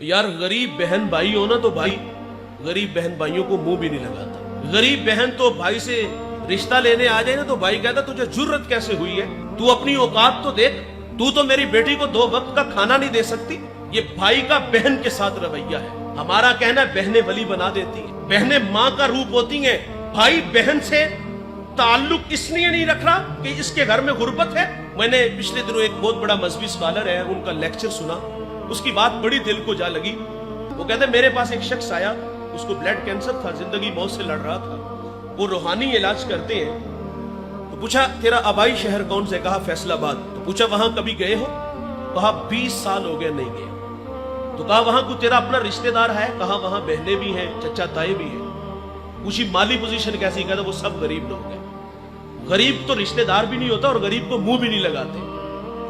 यार गरीब बहन भाई हो ना तो भाई गरीब बहन भाइयों को मुंह भी नहीं लगाता। गरीब बहन तो भाई से रिश्ता लेने आ जाए ना तो भाई कहता तुझे जुर्रत कैसे हुई है, तू अपनी औकात तो देख, तू तो मेरी बेटी को 2 वक्त का खाना नहीं दे सकती। ये भाई का बहन के साथ रवैया है। हमारा कहना है बहनें वली बना देती हैं, बहनें माँ का रूप होती हैं। भाई बहन से ताल्लुक इसलिए नहीं रख रहा कि इसके घर में गुर्बत है। मैंने पिछले दिनों एक बहुत बड़ा मजहबी स्कॉलर है, उनका लेक्चर सुना, उसकी बात बड़ी दिल को जा लगी। वो कहते मेरे पास एक शख्स आया, उसको ब्लड कैंसर था, जिंदगी मौत से लड़ रहा था, वो रूहानी इलाज करते हैं। तो पूछा तेरा आबाई शहर कौन से, कहा फैसलाबाद। तो पूछा वहां कभी गए हो, कहा 20 साल हो गए नहीं गए। तो कहा वहां कोई तेरा अपना रिश्तेदार है, कहा वहां बहनें भी हैं, चचा ताए भी हैं। पूछी माली पोजीशन कैसी, कहता वो सब गरीब लोग हैं। गरीब तो रिश्तेदार भी नहीं होता और गरीब को मुंह भी नहीं लगाते।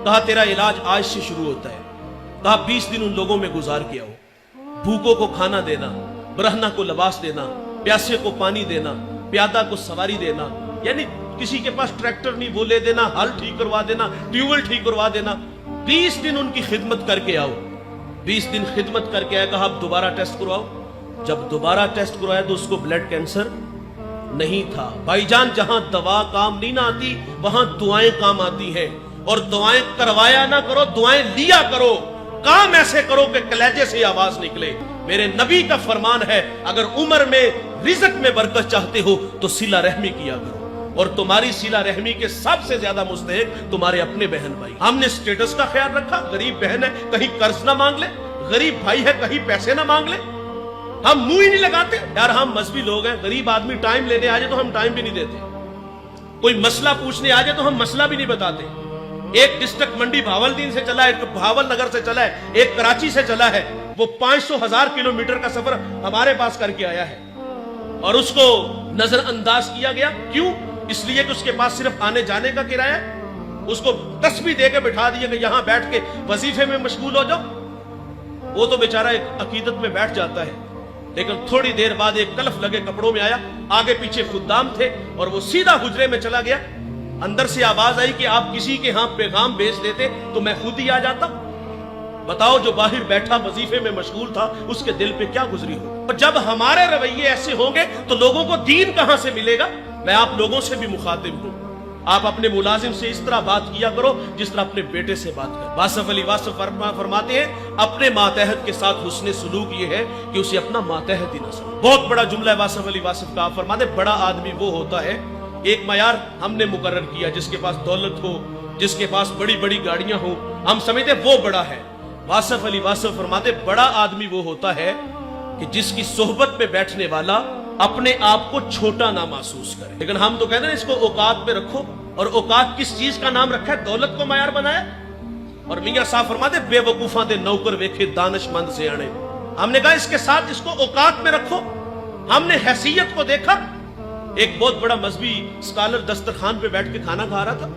कहा तेरा इलाज आज से शुरू होता है। कहा 20 दिन उन लोगों में गुजार के आओ, भूखों को खाना देना, बरहना को लिबास देना, प्यासे को पानी देना, प्यादा को सवारी देना, यानी किसी के पास ट्रैक्टर नहीं वो ले देना, हल ठीक करवा देना, ट्यूबवेल ठीक करवा देना। 20 दिन उनकी खिदमत करके आओ। 20 दिन खिदमत करके आया, कहा अब दोबारा टेस्ट करवाओ। जब दोबारा टेस्ट करवाया तो उसको ब्लड कैंसर नहीं था। भाईजान जहां दवा काम नहीं ना आती वहां दुआएं काम आती हैं। और दुआएं करवाया ना करो, दुआएं लिया करो। काम ऐसे करो कि कलेजे से आवाज निकले। मेरे नबी का फरमान है अगर उम्र में रिज़्क में बरकत चाहते हो तो सिला रहमी किया करो। और तुम्हारी सिला रहमी के सबसे ज्यादा मुस्तहिक तुम्हारे अपने बहन भाई। हमने स्टेटस का ख्याल रखा, गरीब बहन है कहीं कर्ज ना मांग ले, गरीब भाई है कहीं पैसे ना मांग ले, हम मुंह ही नहीं लगाते। यार हम मजहबी लोग हैं, गरीब आदमी टाइम लेने आ जाए तो हम टाइम भी नहीं देते, कोई मसला पूछने आ जाए तो हम मसला भी नहीं बताते। एक डिस्ट्रिक्ट मंडी भावलदीन से चला है, एक भावल नगर से चला है, एक कराची से चला है, वो 500,000 किलोमीटर का सफर हमारे पास करके आया है और उसको नजरअंदाज किया गया। क्यों? इसलिए कि उसके पास सिर्फ आने जाने का किराया, उसको तस्बीह देकर बिठा दिया कि यहां बैठ के वजीफे में मशगूल हो जाओ। वो तो बेचारा एक अकीदत में बैठ जाता है, लेकिन थोड़ी देर बाद एक कलफ लगे कपड़ों में आया, आगे पीछे खुद्दाम थे और वो सीधा हुजरे में चला गया। अंदर से आवाज आई कि आप किसी के यहां पैगाम भेज देते तो मैं खुद ही आ जाता। बताओ जो बाहर बैठा वजीफे में मशगूल था उसके दिल पे क्या गुजरी हो। और जब हमारे रवैये ऐसे होंगे तो लोगों को दीन कहां से मिलेगा। मैं आप लोगों से भी मुखातिब हूं, आप अपने मुलाजिम से इस तरह बात किया करो जिस तरह अपने बेटे से बात करो। वासफ अली वासफ फरमाते हैं अपने मातहत के साथ हुस्ने सुलूक ये है कि उसे अपना मातहत ही न समझे। बहुत बड़ा जुमला है वासफ अली वासफ का। फरमाते बड़ा आदमी वो होता है, एक मयार हमने मुकर्रर किया, जिसके पास दौलत हो, जिसके पास बड़ी बड़ी गाड़ियां हो, हम समझते वो बड़ा है। वासफ अली वासफ फरमाते बड़ा आदमी वो होता है कि जिसकी सोहबत में बैठने वाला अपने आप को छोटा ना महसूस करे। लेकिन हम तो कहते हैं इसको औकात पे रखो, और औकात किस चीज का नाम रखा है? दौलत को मयार बनाया। और मियां साहब फरमाते बेवकूफा दे नौकर वेखे दानिशमंद से आने। हमने कहा इसके साथ इसको औकात में रखो। हमने हैसियत को देखा। एक बहुत बड़ा मजहबी स्कॉलर दस्तरखान पे बैठ के खाना खा रहा था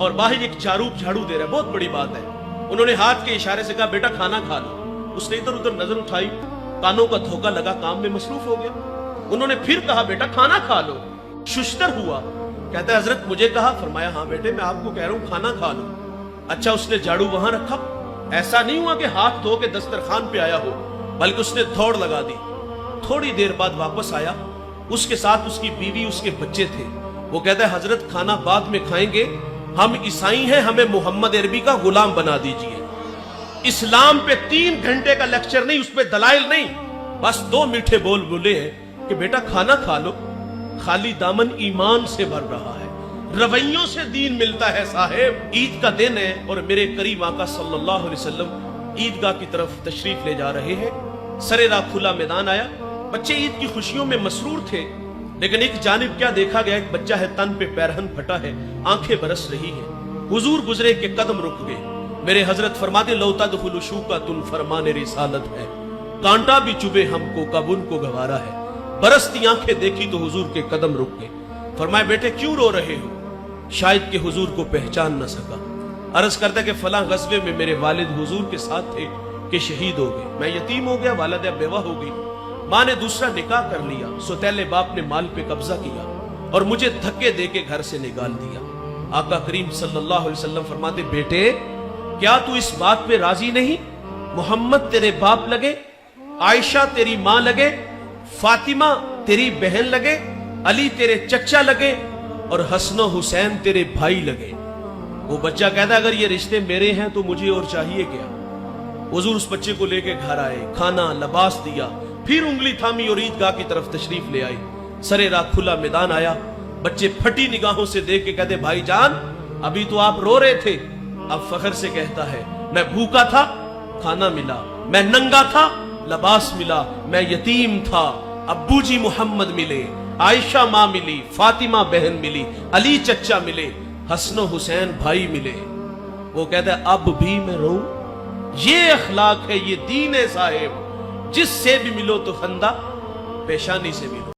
और बाहर एक चारूप झाड़ू दे रहा है, बहुत बड़ी बात है। उन्होंने हाथ के इशारे से कहा बेटा खाना खा लो। उसने इधर उधर नजर उठाई, कानों का धोखा लगा, काम में मसरूफ हो गया। उन्होंने फिर कहा बेटा खाना खा लो। शुश्तर हुआ, कहता है हजरत मुझे कहा। फरमाया हाँ बेटे मैं आपको कह रहा हूं खाना खा लो। अच्छा उसने झाड़ू वहां रखा, ऐसा नहीं हुआ कि हाथ धो के दस्तरखान पे आया हो, बल्कि उसने दौड़ लगा दी। थोड़ी देर बाद वापस आया, उसके साथ उसकी बीवी उसके बच्चे थे। वो कहता है हजरत खाना बाद में खाएंगे, हम ईसाई हैं, हमें मोहम्मद अरबी का गुलाम बना दीजिए। इस्लाम पे 3 घंटे का लेक्चर नहीं, उस पे दलाइल नहीं, बस 2 मीठे बोल बोले हैं कि बेटा खाना खा लो, खाली दामन ईमान से भर रहा है, रवैयों से दीन मिलता है साहेब। ईद का दिन है और मेरे करीम आका सल्लल्लाहु अलैहि वसल्लम ईदगाह की तरफ तशरीफ ले जा रहे हैं। सरेरा खुला मैदान आया, बच्चे ईद की खुशियों में मसरूर थे, लेकिन एक जानिब क्या देखा गया, एक बच्चा है तन पे पैरहन फटा है, आंखें बरस रही हैं। हुजूर गुजरे के कदम रुक गए। मेरे हजरत फरमाते लौता दुखुलु शूका तुन फरमाने रिसालत है, कांटा भी चुभे हमको कब उनको गवारा है। बरसती आंखें देखी तो हुजूर के कदम रुक गए। फरमाए बेटे क्यों रो रहे हो? शायद के हुजूर को पहचान न सका। अर्ज करता कि फला गज़वे में मेरे वालिद हुजूर के साथ थे कि शहीद हो गए, मैं यतीम हो गया, वालिदा बेवा हो गई, माँ ने दूसरा निकाह कर लिया, सौतेले बाप ने माल पे कब्जा किया और मुझे धक्के दे के घर से निकाल दिया। आका करीम सल्लल्लाहु अलैहि वसल्लम फरमाते बेटे क्या तू इस बात पे राजी नहीं? मोहम्मद तेरे बाप लगे, आयशा तेरी मां लगे, फातिमा तेरी बहन लगे, अली तेरे चचा लगे और हसन हुसैन तेरे भाई लगे। वो बच्चा कहता अगर ये रिश्ते मेरे हैं तो मुझे और चाहिए क्या। हुजूर उस बच्चे को लेके घर आए, खाना लिबास दिया, फिर उंगली थामी और ईदगाह की तरफ तशरीफ ले आई। सरे रात खुला मैदान आया, बच्चे फटी निगाहों से देख के कहते भाईजान अभी तो आप रो रहे थे। अब फख्र से कहता है मैं भूखा था, खाना मिला, मैं नंगा था, लिबास मिला, मैं यतीम था, अब्बू जी मोहम्मद मिले, आयशा मां मिली, फातिमा बहन मिली, अली चचा मिले, हसन हुसैन भाई मिले। वो कहता है अब भी मैं रो। ये अखलाक है, ये दीन है साहिब। जिससे भी मिलो तो फंदा पेशानी से मिलो।